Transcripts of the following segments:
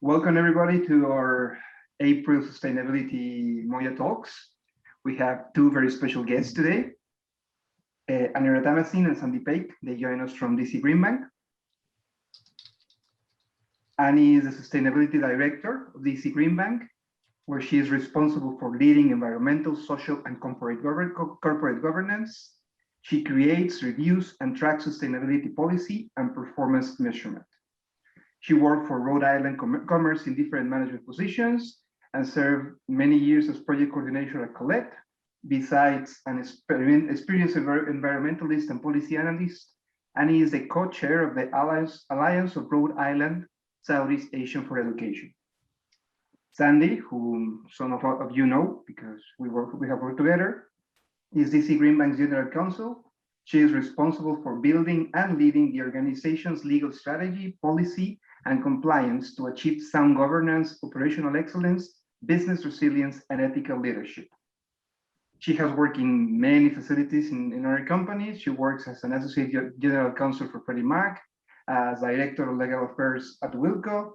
Welcome everybody to our April Sustainability Moya Talks. We have two very special guests today, Ratanasim and Paik. They join us from DC Green Bank. Annie is the Sustainability Director of DC Green Bank, where she is responsible for leading environmental, social, and corporate governance. She creates, reviews, and tracks sustainability policy and performance measurement. She worked for Rhode Island Commerce in different management positions and served many years as project coordinator at Colette. Besides an experienced environmentalist and policy analyst, Annie is the co-chair of the Alliance of Rhode Island Southeast Asian for Education. Sandy, whom some of you know because we have worked together, is DC Green Bank's General Counsel. She is responsible for building and leading the organization's legal strategy, policy, and compliance to achieve sound governance, operational excellence, business resilience, and ethical leadership. She has worked in many facilities in our companies. She works as an associate general counsel for Freddie Mac, as director of legal affairs at Wilco,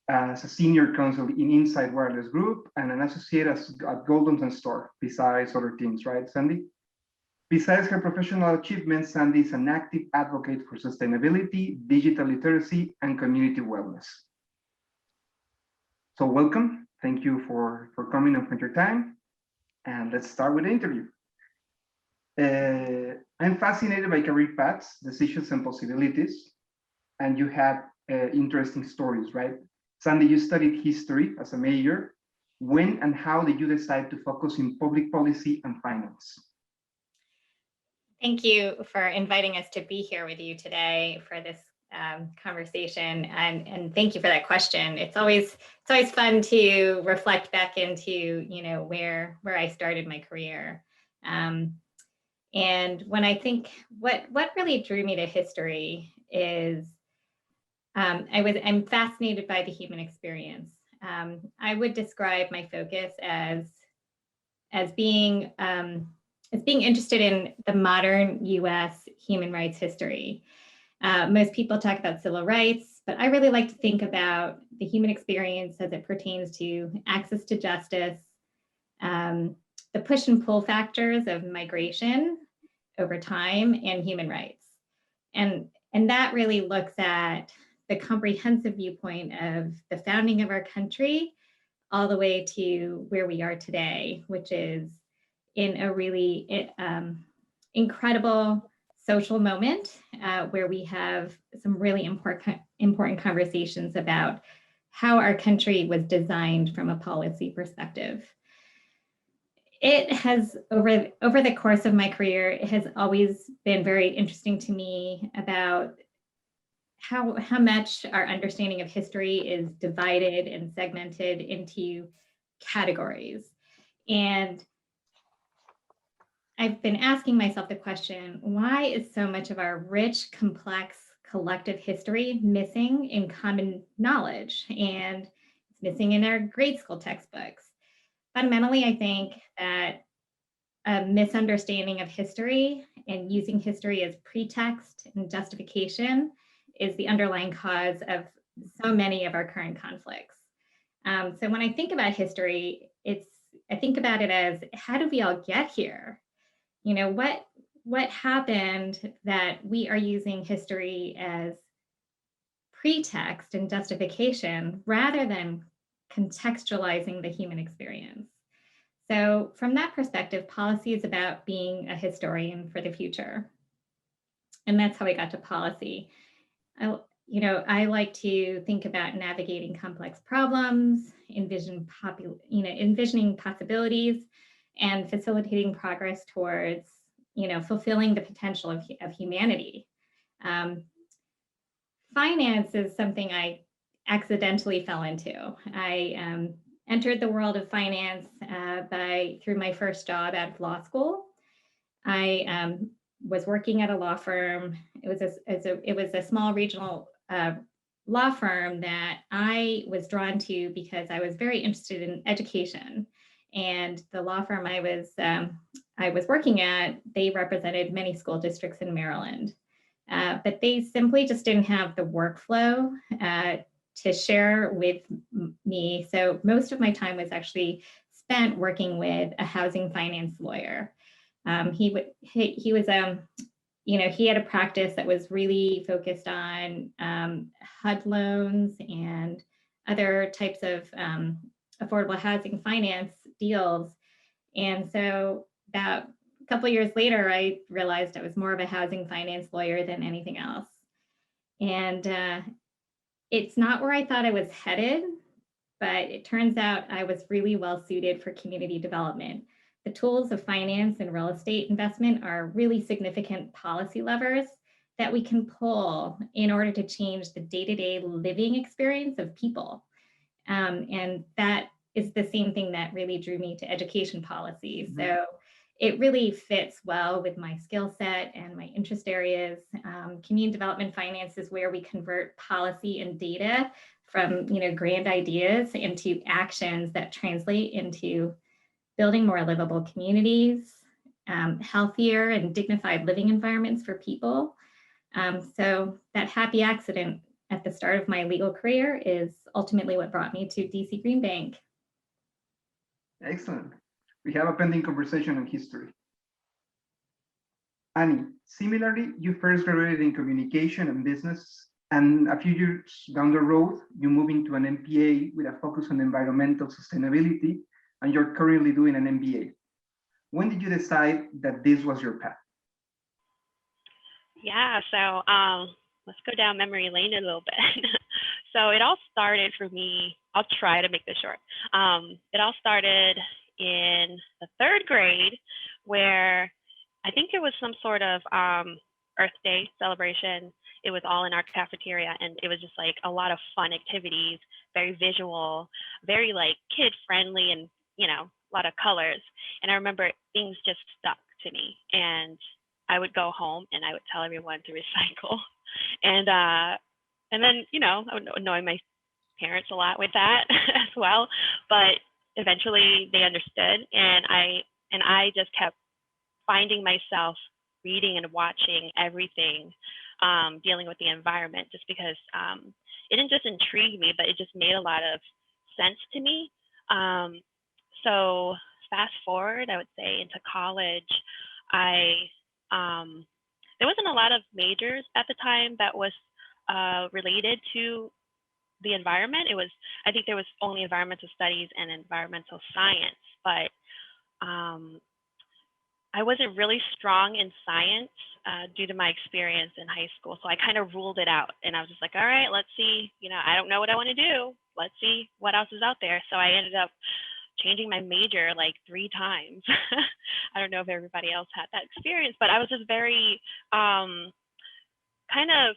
as a senior counsel in Inside Wireless Group, and an associate at Golden Store, besides other teams, right, Sandy? Besides her professional achievements, Sandy is an active advocate for sustainability, digital literacy, and community wellness. So welcome. Thank you for coming and for your time. And let's start with the interview. I'm fascinated by career paths, decisions, and possibilities. And you have interesting stories, right? Sandy, you studied history as a major. When and how did you decide to focus in public policy and finance? Thank you for inviting us to be here with you today for this conversation, and thank you for that question. It's always fun to reflect back into where I started my career, and when I think what really drew me to history is I'm fascinated by the human experience. I would describe my focus as being interested in the modern U.S. human rights history. Most people talk about civil rights, but I really like to think about the human experience as it pertains to access to justice, the push and pull factors of migration over time, and human rights. And that really looks at the comprehensive viewpoint of the founding of our country all the way to where we are today, which is in a really incredible social moment where we have some really important conversations about how our country was designed from a policy perspective. It has, over the course of my career, it has always been very interesting to me about how much our understanding of history is divided and segmented into categories. And I've been asking myself the question, why is so much of our rich, complex, collective history missing in common knowledge? And it's missing in our grade school textbooks. Fundamentally, I think that a misunderstanding of history and using history as pretext and justification is the underlying cause of so many of our current conflicts. So when I think about history, I think about it as, how did we all get here? What happened that we are using history as pretext and justification rather than contextualizing the human experience? So from that perspective, policy is about being a historian for the future. And that's how I got to policy. I like to think about navigating complex problems, envisioning possibilities, and facilitating progress towards, fulfilling the potential of humanity. Finance is something I accidentally fell into. I entered the world of finance through my first job out of law school. I was working at a law firm. It was a small regional law firm that I was drawn to because I was very interested in education. And the law firm I was working at, they represented many school districts in Maryland, but they simply just didn't have the workflow to share with me. So most of my time was actually spent working with a housing finance lawyer. He was he had a practice that was really focused on HUD loans and other types of affordable housing finance deals. And so about a couple of years later, I realized I was more of a housing finance lawyer than anything else. And it's not where I thought I was headed, but it turns out I was really well suited for community development. The tools of finance and real estate investment are really significant policy levers that we can pull in order to change the day-to-day living experience of people. And that is the same thing that really drew me to education policy. Mm-hmm. So it really fits well with my skill set and my interest areas. Community development finance is where we convert policy and data from grand ideas into actions that translate into building more livable communities, healthier and dignified living environments for people. So that happy accident at the start of my legal career is ultimately what brought me to DC Green Bank. Excellent. We have a pending conversation on history. Annie, similarly, you first graduated in communication and business, and a few years down the road, you move into an MPA with a focus on environmental sustainability, and you're currently doing an MBA. When did you decide that this was your path? Yeah, so let's go down memory lane a little bit. So it all started for me, I'll try to make this short. It all started in the 3rd grade, where I think it was some sort of Earth Day celebration. It was all in our cafeteria, and it was just like a lot of fun activities, very visual, very like kid friendly, and a lot of colors. And I remember things just stuck to me, and I would go home and I would tell everyone to recycle. And then, I would annoy my parents a lot with that as well. But eventually they understood, and I just kept finding myself reading and watching everything dealing with the environment, just because it didn't just intrigue me, but it just made a lot of sense to me. So fast forward, I would say, into college, there wasn't a lot of majors at the time that was related to the environment. I think there was only environmental studies and environmental science, but I wasn't really strong in science due to my experience in high school. So I kind of ruled it out, and I was just like, all right, let's see, I don't know what I want to do. Let's see what else is out there. So I ended up changing my major like 3 times. I don't know if everybody else had that experience, but I was just very kind of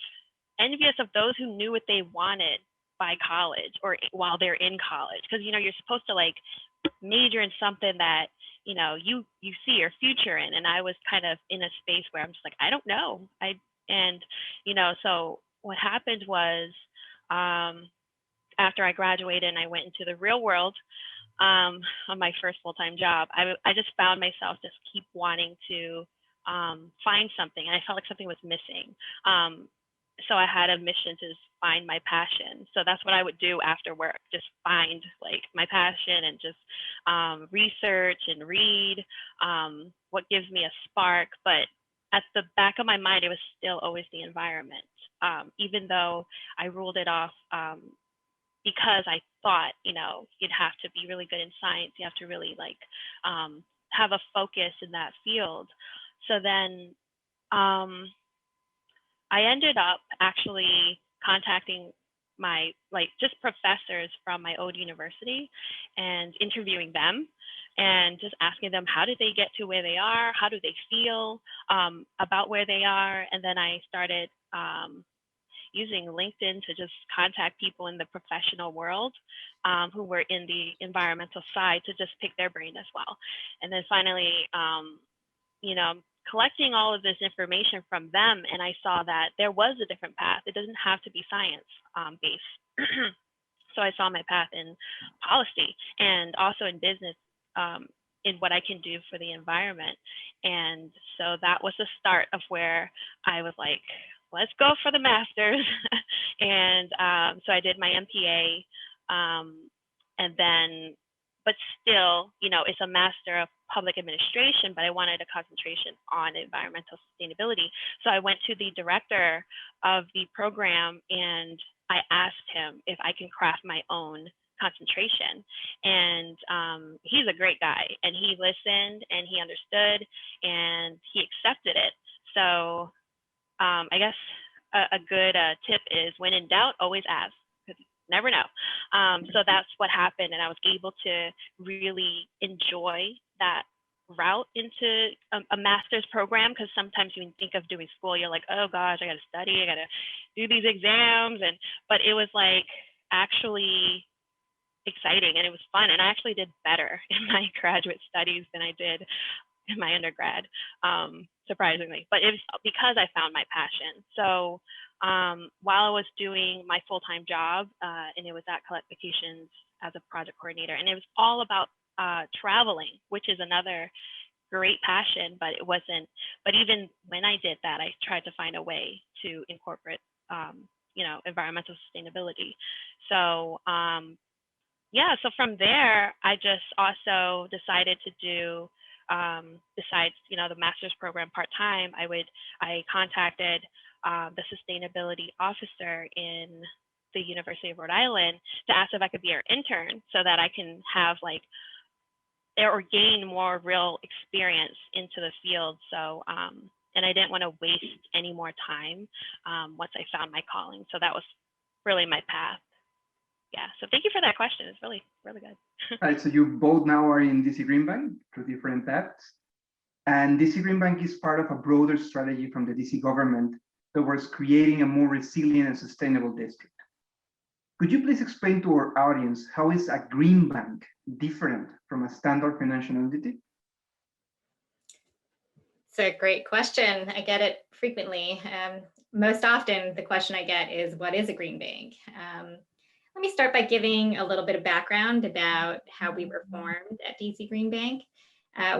envious of those who knew what they wanted by college or while they're in college. Because, you're supposed to like major in something that, you see your future in. And I was kind of in a space where I'm just like, I don't know. So what happened was after I graduated and I went into the real world, on my first full-time job, I just found myself just keep wanting to find something, and I felt like something was missing. So I had a mission to find my passion. So that's what I would do after work, just find like my passion and just research and read what gives me a spark. But at the back of my mind, it was still always the environment, even though I ruled it off because I thought, you'd have to be really good in science. You have to really like have a focus in that field. So then I ended up actually contacting my just professors from my old university and interviewing them and just asking them, how did they get to where they are? How do they feel about where they are? And then I started using LinkedIn to just contact people in the professional world who were in the environmental side to just pick their brain as well. And then finally, collecting all of this information from them, and I saw that there was a different path. It doesn't have to be science based. So I saw my path in policy and also in business, in what I can do for the environment. And so that was the start of where I was like, let's go for the master's. And so I did my MPA, and then, but still, you know, it's a master of public administration, but I wanted a concentration on environmental sustainability. So I went to the director of the program and I asked him if I can craft my own concentration. And he's a great guy, and he listened and he understood and he accepted it. So I guess a good tip is, when in doubt, always ask, because you never know. So that's what happened, and I was able to really enjoy that route into a master's program, because sometimes when you think of doing school, you're like, oh gosh, I got to study, I got to do these exams, but it was like actually exciting, and it was fun, and I actually did better in my graduate studies than I did in my undergrad, surprisingly. But it was because I found my passion. So while I was doing my full-time job, and it was at Collect Vacations as a project coordinator, and it was all about traveling, which is another great passion, but it wasn't. But even when I did that, I tried to find a way to incorporate, you know, environmental sustainability. So yeah, so from there, I just also decided to do, besides, you know, the master's program part-time, I contacted the sustainability officer in the University of Rhode Island to ask if I could be her intern, so that I can have like, or gain more real experience into the field. So, and I didn't want to waste any more time once I found my calling. So that was really my path. Yeah, so thank you for that question. It's really, really good. Right, so you both now are in DC Green Bank through different paths. And DC Green Bank is part of a broader strategy from the DC government towards creating a more resilient and sustainable district. Could you please explain to our audience how is a green bank different from a standard financial entity? It's a great question. I get it frequently. Most often, the question I get is, what is a green bank? Let me start by giving a little bit of background about how we were formed at DC Green Bank.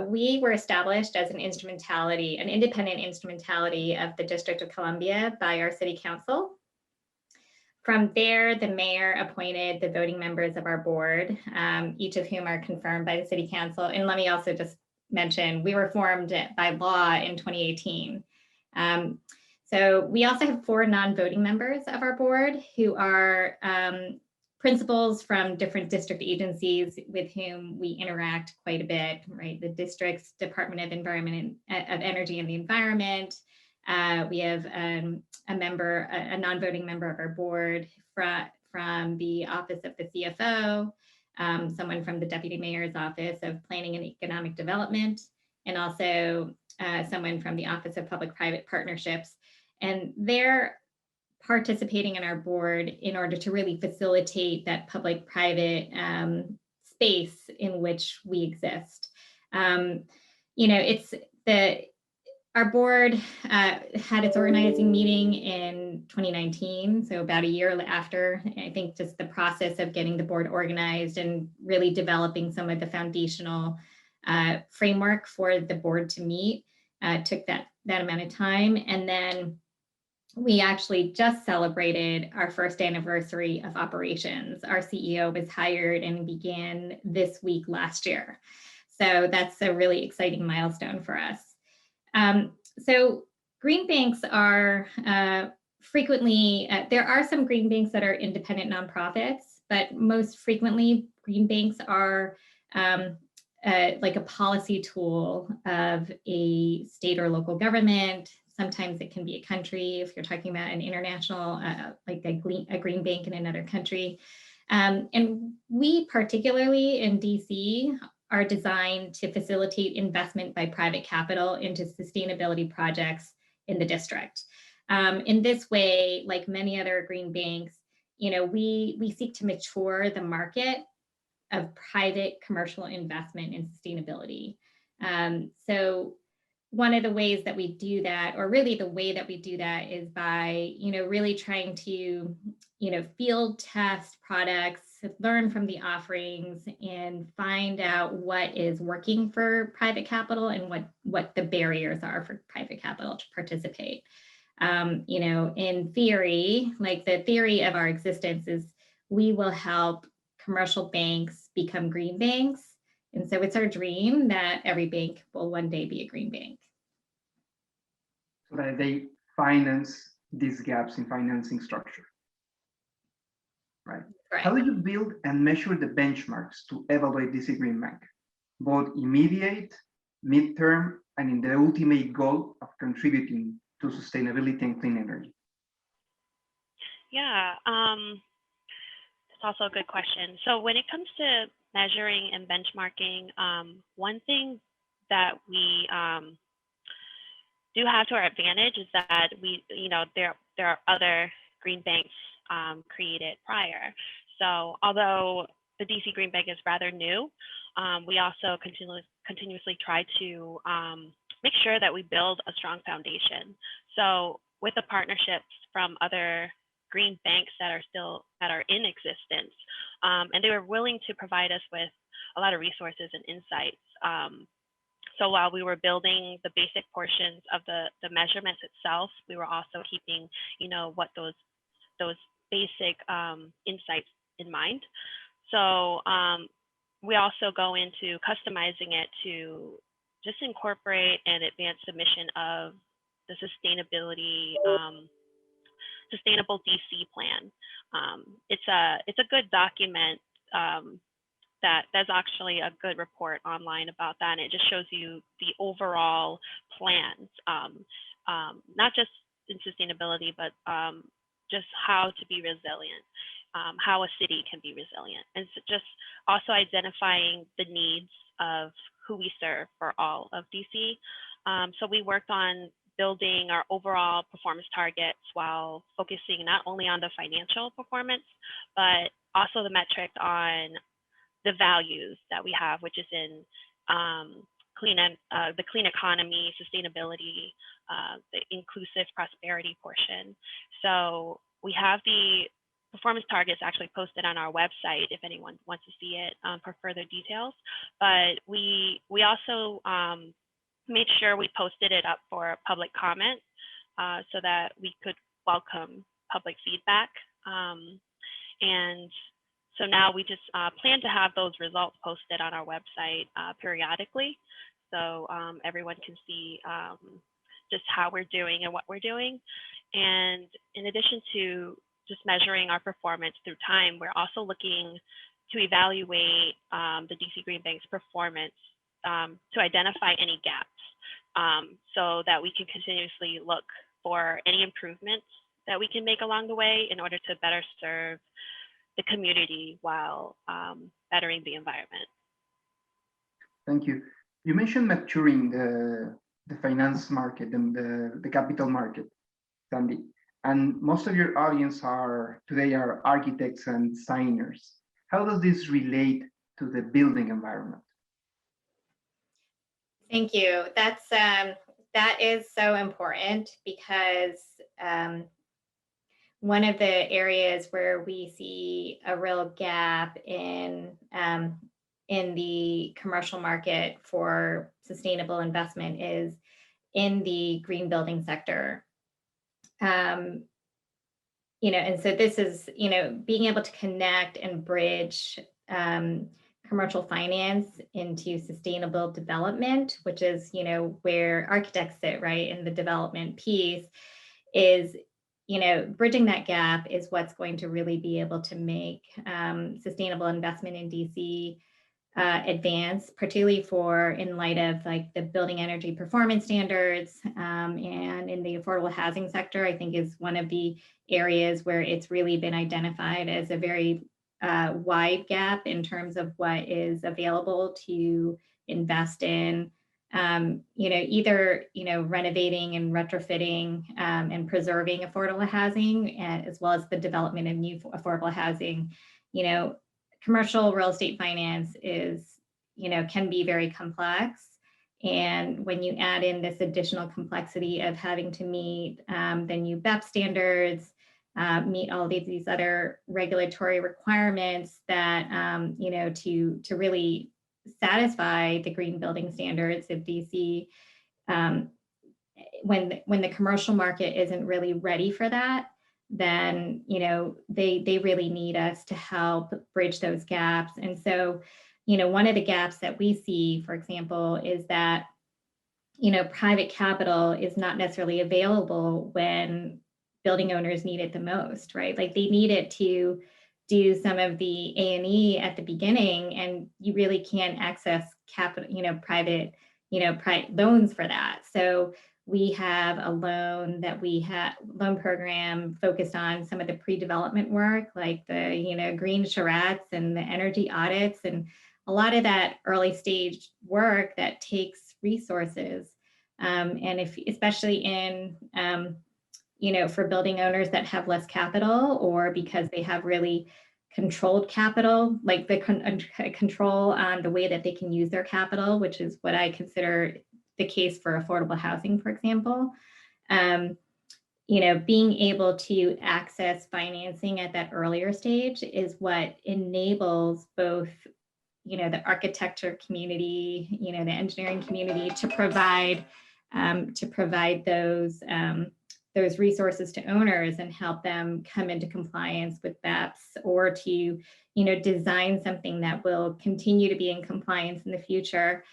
We were established as an independent instrumentality of the District of Columbia by our city council. From there, the mayor appointed the voting members of our board, each of whom are confirmed by the city council. And let me also just mention, we were formed by law in 2018. So we also have 4 non-voting members of our board who are principals from different district agencies with whom we interact quite a bit, right? The district's Department of Energy and the Environment. We have a non-voting member of our board from the Office of the CFO, someone from the Deputy Mayor's Office of Planning and Economic Development, and also someone from the Office of Public-Private Partnerships. And they're participating in our board in order to really facilitate that public-private space in which we exist. You know, our board had its organizing meeting in 2019, so about a year after. I think just the process of getting the board organized and really developing some of the foundational framework for the board to meet took that amount of time. And then we actually just celebrated our first anniversary of operations. Our CEO was hired and began this week last year. So that's a really exciting milestone for us. So green banks are frequently, there are some green banks that are independent nonprofits, but most frequently green banks are like a policy tool of a state or local government. Sometimes it can be a country if you're talking about an international, like a green bank in another country. And we particularly in DC are designed to facilitate investment by private capital into sustainability projects in the district. In this way, like many other green banks, you know, we seek to mature the market of private commercial investment in sustainability. So one of the ways that we do that, or really the way that we do that, is by, you know, really trying to, you know, field test products, learn from the offerings, and find out what is working for private capital and what the barriers are for private capital to participate. You know, in theory, like the theory of our existence is we will help commercial banks become green banks. And so it's our dream that every bank will one day be a green bank. So that they finance these gaps in financing structure, right? Right. How do you build and measure the benchmarks to evaluate this green bank, both immediate, midterm, and in the ultimate goal of contributing to sustainability and clean energy? Yeah, that's also a good question. So when it comes to measuring and benchmarking, one thing that we do have to our advantage is that there are other green banks created prior. So although the DC Green Bank is rather new, we also continuously try to make sure that we build a strong foundation. So with the partnerships from other green banks that are in existence, and they were willing to provide us with a lot of resources and insights. So while we were building the basic portions of the measurements itself, we were also keeping, what those basic insights in mind. So we also go into customizing it to just incorporate an advanced submission of the sustainable DC plan. It's a good document. There's actually a good report online about that, and it just shows you the overall plans, not just in sustainability, but just how to be resilient, how a city can be resilient, and so just also identifying the needs of who we serve for all of DC. So we worked on building our overall performance targets while focusing not only on the financial performance, but also the metric on the values that we have, which is in the clean economy, sustainability, the inclusive prosperity portion. So we have the performance targets actually posted on our website if anyone wants to see it for further details. But we also made sure we posted it up for public comment so that we could welcome public feedback. And so now we just plan to have those results posted on our website periodically, so everyone can see just how we're doing and what we're doing. And in addition to just measuring our performance through time, we're also looking to evaluate the DC Green Bank's performance to identify any gaps so that we can continuously look for any improvements that we can make along the way in order to better serve the community while bettering the environment. Thank you. You mentioned maturing the finance market and the capital market, Sandy. And most of your audience today are architects and designers. How does this relate to the building environment? Thank you. That is so important because one of the areas where we see a real gap in the commercial market for sustainable investment is in the green building sector. And so this is, being able to connect and bridge commercial finance into sustainable development, which is, where architects sit, right, in the development piece is, bridging that gap is what's going to really be able to make sustainable investment in DC advance, particularly in light of like the building energy performance standards and in the affordable housing sector, I think is one of the areas where it's really been identified as a very wide gap in terms of what is available to invest in, either, renovating and retrofitting and preserving affordable housing, as well as the development of new affordable housing. Commercial real estate finance is, can be very complex. And when you add in this additional complexity of having to meet the new BEP standards, meet all these other regulatory requirements that, to really satisfy the green building standards of DC, when the commercial market isn't really ready for that, then, you know, they really need us to help bridge those gaps. And so, you know, one of the gaps that we see, for example, is that, you know, private capital is not necessarily available when building owners need it the most, right? Like they need it to do some of the A&E at the beginning, and you really can't access capital, you know, private, you know, loans for that. So we have a loan program focused on some of the pre-development work, like the, you know, green charrettes and the energy audits, and a lot of that early stage work that takes resources. And if, especially in, you know, for building owners that have less capital, or because they have really controlled capital, like the control on the way that they can use their capital, which is what I consider the case for affordable housing, for example. You know, being able to access financing at that earlier stage is what enables both, you know, the architecture community, you know, the engineering community to provide those resources to owners and help them come into compliance with BEPS, or to, you know, design something that will continue to be in compliance in the future.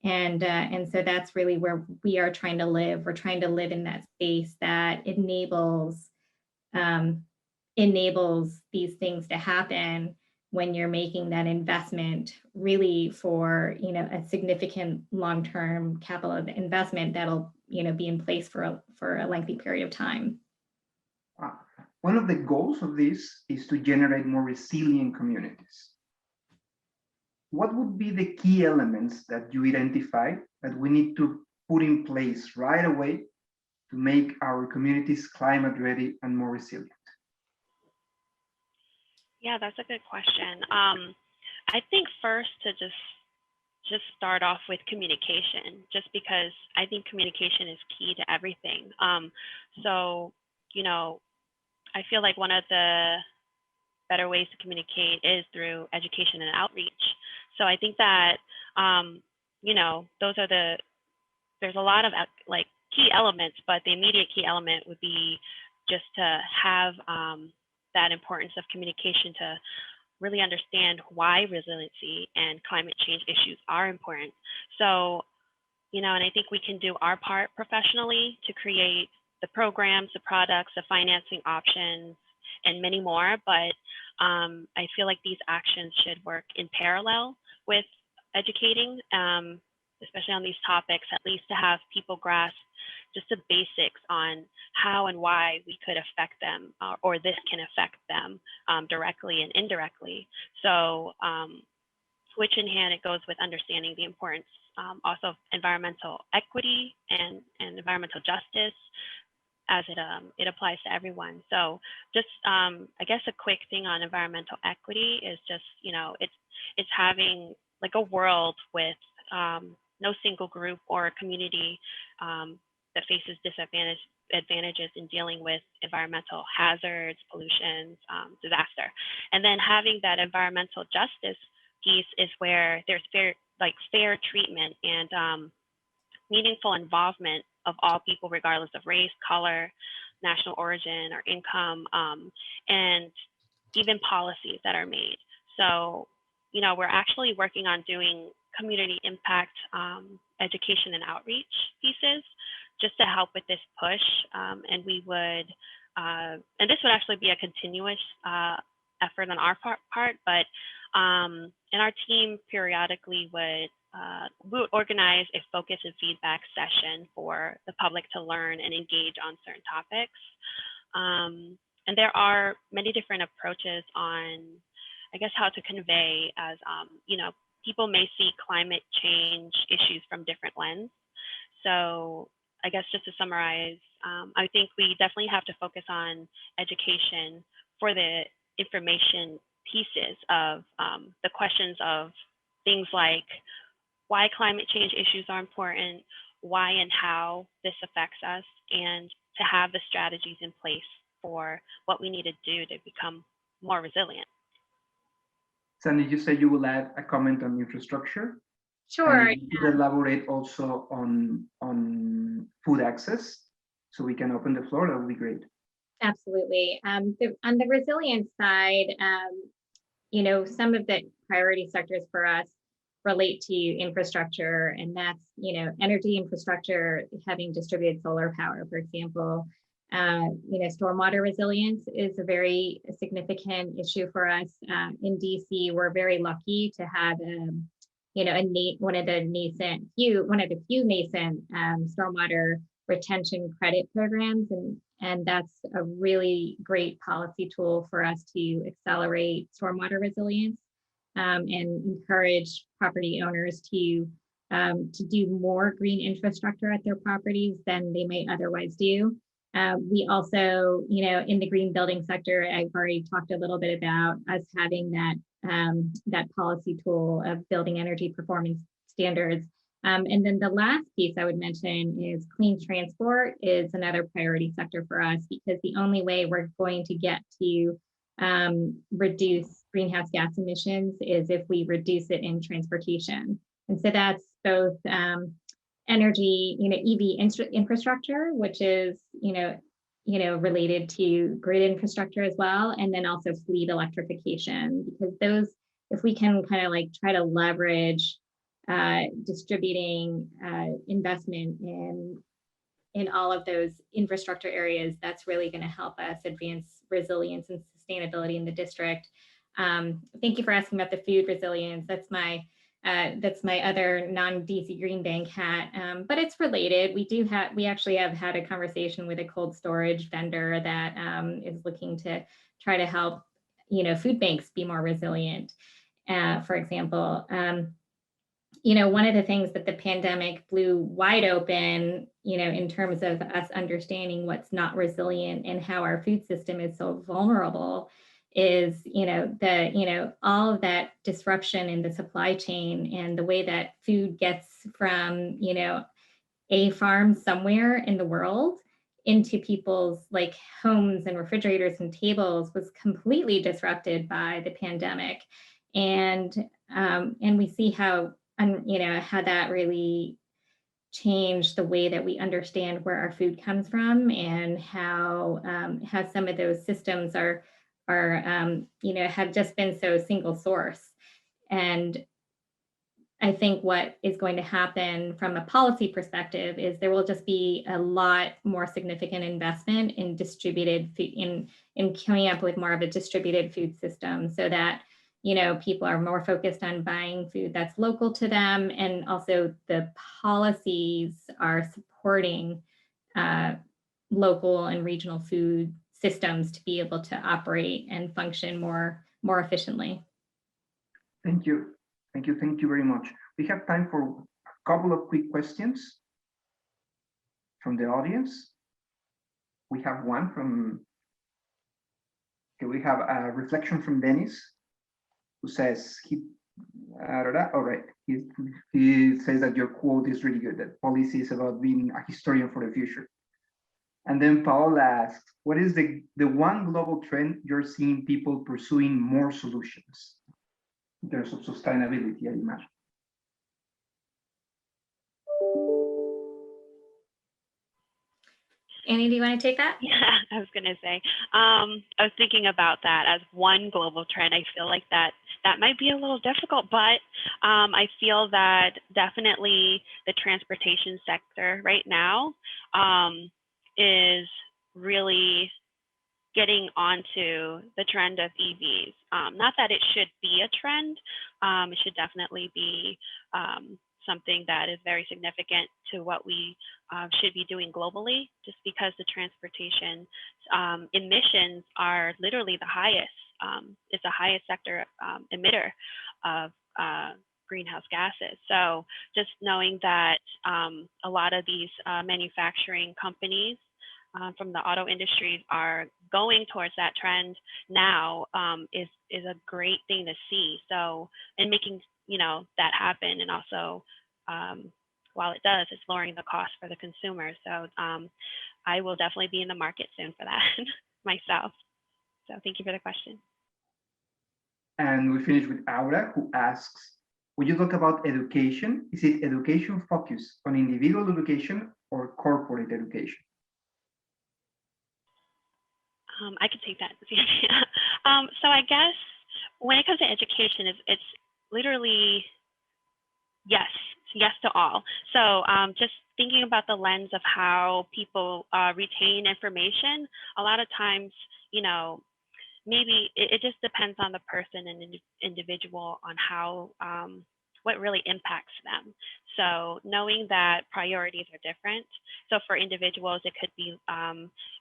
And so that's really where we are trying to live. We're trying to live in that space that enables these things to happen when you're making that investment, really for, you know, a significant long-term capital investment that'll, you know, be in place for a lengthy period of time. One of the goals of this is to generate more resilient communities. What would be the key elements that you identify that we need to put in place right away to make our communities climate ready and more resilient? Yeah, that's a good question. I think first to just start off with communication, just because I think communication is key to everything. So, you know, I feel like one of the better ways to communicate is through education and outreach. So I think that, you know, there's a lot of like key elements, but the immediate key element would be just to have that importance of communication, to really understand why resiliency and climate change issues are important. So, you know, and I think we can do our part professionally to create the programs, the products, the financing options, and many more. But I feel like these actions should work in parallel with educating, especially on these topics, at least to have people grasp just the basics on how and why we could affect them, or this can affect them directly and indirectly. So which in hand it goes with understanding the importance also of environmental equity and environmental justice as it applies to everyone. So just I guess a quick thing on environmental equity is just, you know, it's having like a world with no single group or community that faces disadvantages in dealing with environmental hazards, pollution, disaster. And then having that environmental justice piece is where there's fair treatment and meaningful involvement of all people, regardless of race, color, national origin, or income, and even policies that are made. So, you know, we're actually working on doing community impact education and outreach pieces just to help with this push. And we would, and this would actually be a continuous effort on our part, but and our team periodically would organize a focus and feedback session for the public to learn and engage on certain topics. And there are many different approaches on, I guess, how to convey, as you know, people may see climate change issues from different lenses. So I guess just to summarize, I think we definitely have to focus on education for the information pieces of the questions of things like why climate change issues are important, why and how this affects us, and to have the strategies in place for what we need to do to become more resilient. Sandy, you said you will add a comment on infrastructure. Sure. And if you could elaborate also on food access, so we can open the floor, that would be great. Absolutely. On the resilience side, you know, some of the priority sectors for us relate to infrastructure, and that's, you know, energy infrastructure, having distributed solar power, for example. You know, stormwater resilience is a very significant issue for us. In DC, we're very lucky to have, you know, one of the few nascent stormwater retention credit programs, and that's a really great policy tool for us to accelerate stormwater resilience, and encourage property owners to do more green infrastructure at their properties than they may otherwise do. We also, you know, in the green building sector, I've already talked a little bit about us having that policy tool of building energy performance standards. And then the last piece I would mention is clean transport is another priority sector for us, because the only way we're going to get to reduce greenhouse gas emissions is if we reduce it in transportation. And so that's both energy, you know, EV infrastructure, which is, you know, related to grid infrastructure as well, and then also fleet electrification, because those, if we can kind of like try to leverage distributing investment in all of those infrastructure areas, that's really going to help us advance resilience and sustainability in the district. Thank you for asking about the food resilience. That's my other non-DC Green Bank hat, but it's related. We actually have had a conversation with a cold storage vendor that is looking to try to help, you know, food banks be more resilient. For example, you know, one of the things that the pandemic blew wide open, you know, in terms of us understanding what's not resilient and how our food system is so vulnerable, is, you know, all of that disruption in the supply chain and the way that food gets from, you know, a farm somewhere in the world into people's like homes and refrigerators and tables was completely disrupted by the pandemic. And we see how, you know, how that really changed the way that we understand where our food comes from, and how some of those systems are you know, have just been so single source. And I think what is going to happen from a policy perspective is there will just be a lot more significant investment in distributed food, in coming up with more of a distributed food system, so that, you know, people are more focused on buying food that's local to them, and also the policies are supporting local and regional food systems to be able to operate and function more efficiently. Thank you. Thank you very much. We have time for a couple of quick questions from the audience. We have one from, okay, we have a reflection from Dennis, who says, all right, he says that your quote is really good, that policy is about being a historian for the future. And then Paul asks, what is the one global trend you're seeing people pursuing more solutions in terms of sustainability, I imagine? Annie, do you want to take that? Yeah, I was going to say, I was thinking about that as one global trend. I feel like that might be a little difficult, but I feel that definitely the transportation sector right now is really getting onto the trend of EVs. Not that it should be a trend, it should definitely be something that is very significant to what we should be doing globally, just because the transportation emissions are literally the highest. It's the highest sector emitter of greenhouse gases. So just knowing that a lot of these manufacturing companies from the auto industry are going towards that trend now is a great thing to see. So, and making, you know, that happen, and also while it does, it's lowering the cost for the consumer. So I will definitely be in the market soon for that myself. So thank you for the question. And we finish with Aura, who asks, when you talk about education, is it education focused on individual education or corporate education? I can take that. So I guess when it comes to education, it's literally yes to all. So just thinking about the lens of how people retain information, a lot of times, you know, maybe it just depends on the person and individual on how what really impacts them. So knowing that priorities are different. So for individuals, it could be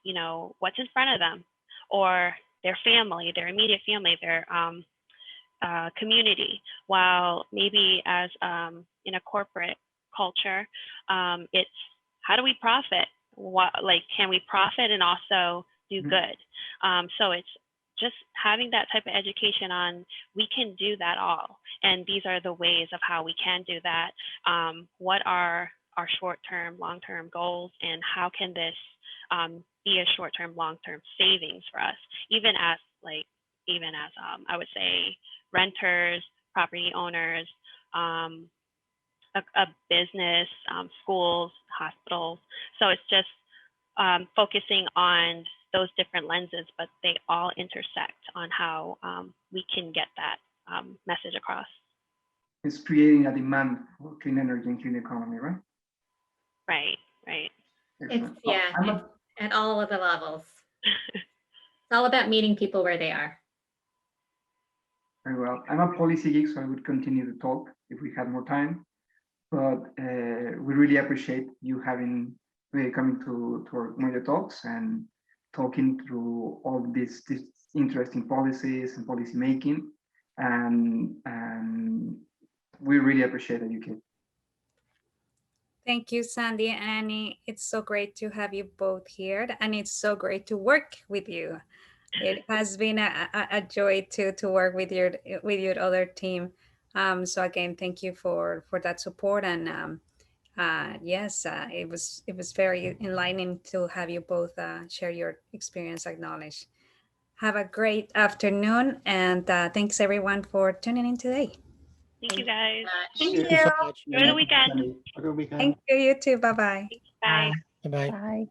you know, what's in front of them, or their family, their immediate family, their community. While maybe as in a corporate culture, it's how do we profit? What, like, can we profit and also do good? So it's just having that type of education on we can do that all, and these are the ways of how we can do that. What are our short-term, long-term goals, and how can this be a short-term, long-term savings for us, even as I would say renters, property owners, a business, schools, hospitals. So it's just focusing on those different lenses, but they all intersect on how we can get that message across. It's creating a demand for clean energy and clean economy, right? Right. Excellent. It's at all of the levels. It's all about meeting people where they are. Very well. I'm a policy geek, so I would continue to talk if we had more time. But we really appreciate you coming to our Moya Talks and talking through all these interesting policies and policy making. And we really appreciate it, UK. Thank you, Sandy and Annie. It's so great to have you both here, and it's so great to work with you. It has been a joy to work with your other team. So again, thank you for that support, and yes, it was very enlightening to have you both share your experience, acknowledge. Have a great afternoon, and thanks everyone for tuning in today. Thank you, guys. Thank Thank you so much. Enjoy the weekend. Have a good weekend. Thank you, you too. Bye-bye. Bye. Bye-bye. Bye.